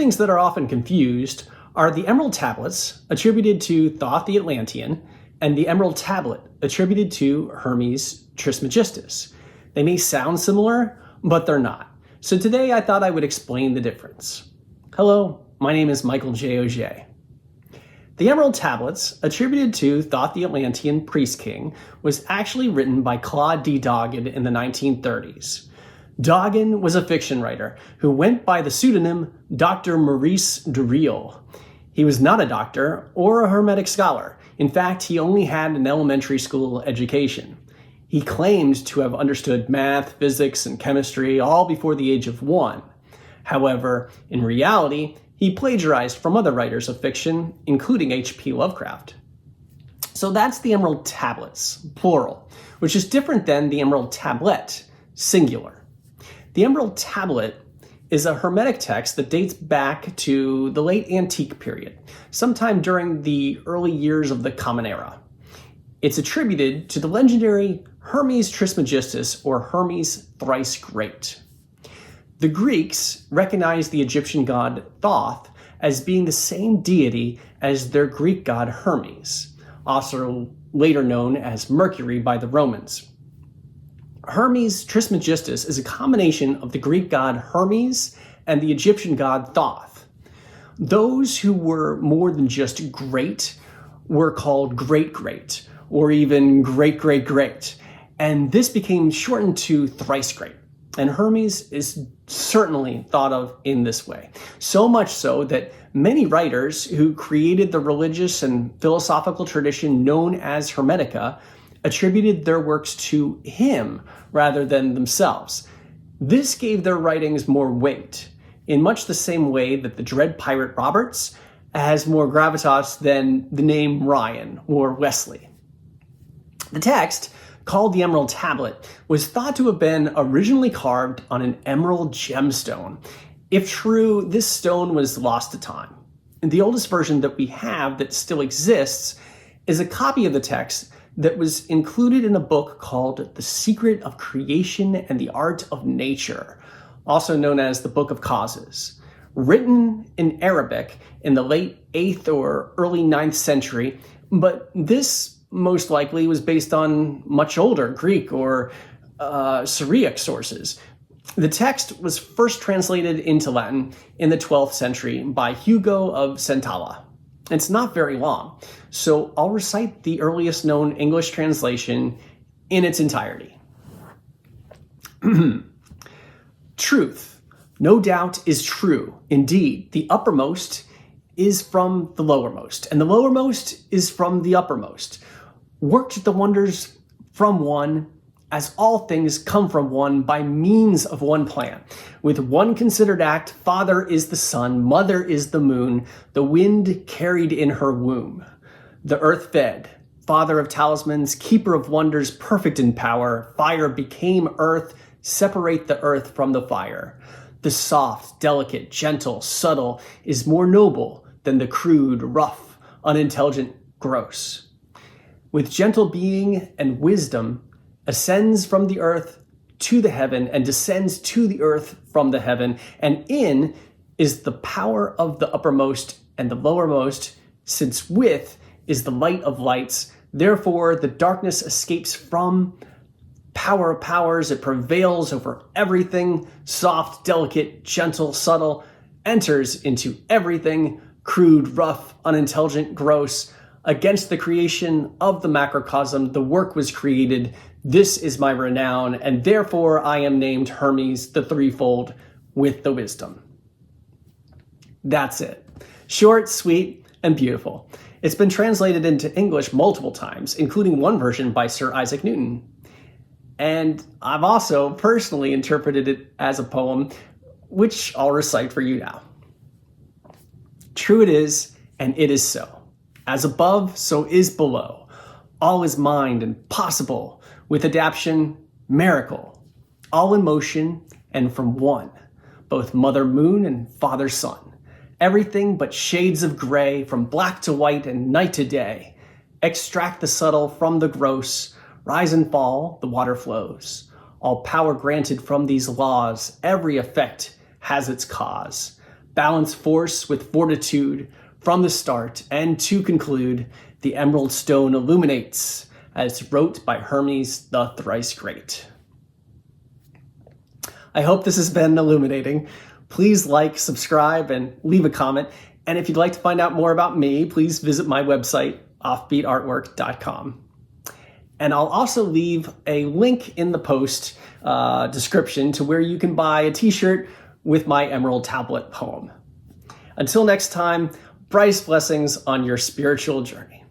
things that are often confused are the emerald tablets attributed to Thoth the Atlantean and the emerald tablet attributed to Hermes Trismegistus. They may sound similar, but they're not. So today I thought I would explain the difference. Hello, my name is Michael J. Auger. The emerald tablets, attributed to Thoth the Atlantean priest king, was actually written by Claude D. Doggin in the 1930s. Doggin was a fiction writer who went by the pseudonym Dr. Maurice Durreal. He was not a doctor or a Hermetic scholar. In fact, he only had an elementary school education. He claimed to have understood math, physics, and chemistry all before the age of 1. However, in reality, he plagiarized from other writers of fiction, including H.P. Lovecraft. So that's the emerald tablets, plural, which is different than the emerald tablet, singular. The emerald tablet is a Hermetic text that dates back to the late antique period, sometime during the early years of the Common Era. It's attributed to the legendary Hermes Trismegistus, or Hermes Thrice Great. The Greeks recognized the Egyptian god Thoth as being the same deity as their Greek god Hermes, also later known as Mercury by the Romans. Hermes Trismegistus is a combination of the Greek god Hermes and the Egyptian god Thoth. Those who were more than just great were called great-great, or even great-great-great, and this became shortened to thrice great. And Hermes is certainly thought of in this way. So much so that many writers who created the religious and philosophical tradition known as Hermetica attributed their works to him rather than themselves. This gave their writings more weight, in much the same way that the dread pirate Roberts has more gravitas than the name Ryan or Wesley. The text, called the Emerald Tablet, was thought to have been originally carved on an emerald gemstone. If true, this stone was lost to time. And the oldest version that we have that still exists is a copy of the text that was included in a book called The Secret of Creation and the Art of Nature, also known as the Book of Causes, written in Arabic in the late 8th or early 9th century, but this most likely was based on much older Greek or Syriac sources. The text was first translated into Latin in the 12th century by Hugo of Santalla. It's not very long, so I'll recite the earliest known English translation in its entirety. Truth, no doubt, is true. Indeed, the uppermost is from the lowermost, and the lowermost is from the uppermost. Worked the wonders from one, as all things come from one by means of one plan. With one considered act, Father is the sun, Mother is the moon, the wind carried in her womb. The earth fed, Father of talismans, Keeper of wonders, perfect in power, fire became earth, separate the earth from the fire. The soft, delicate, gentle, subtle is more noble than the crude, rough, unintelligent, gross. With gentle being and wisdom, ascends from the earth to the heaven and descends to the earth from the heaven, and in is the power of the uppermost and the lowermost, since with is the light of lights. Therefore, the darkness escapes from power of powers. It prevails over everything, soft, delicate, gentle, subtle, enters into everything, crude, rough, unintelligent, gross. Against the creation of the macrocosm, the work was created. This is my renown, and therefore I am named Hermes the Threefold with the wisdom. That's it. Short, sweet, and beautiful. It's been translated into English multiple times, including one version by Sir Isaac Newton. And I've also personally interpreted it as a poem, which I'll recite for you now. True it is, and it is so. As above, so is below. All is mind and possible, with adaptation, miracle. All in motion and from one, both Mother Moon and Father Sun. Everything but shades of gray, from black to white and night to day. Extract the subtle from the gross, rise and fall, the water flows. All power granted from these laws, every effect has its cause. balance force with fortitude from the start, and to conclude, the emerald stone illuminates, as wrote by Hermes the thrice great. I hope this has been illuminating. Please like, subscribe, and leave a comment. And if you'd like to find out more about me, please visit my website, offbeatartwork.com. And I'll also leave a link in the post description to where you can buy a t-shirt with my Emerald Tablet poem. Until next time, brightest blessings on your spiritual journey.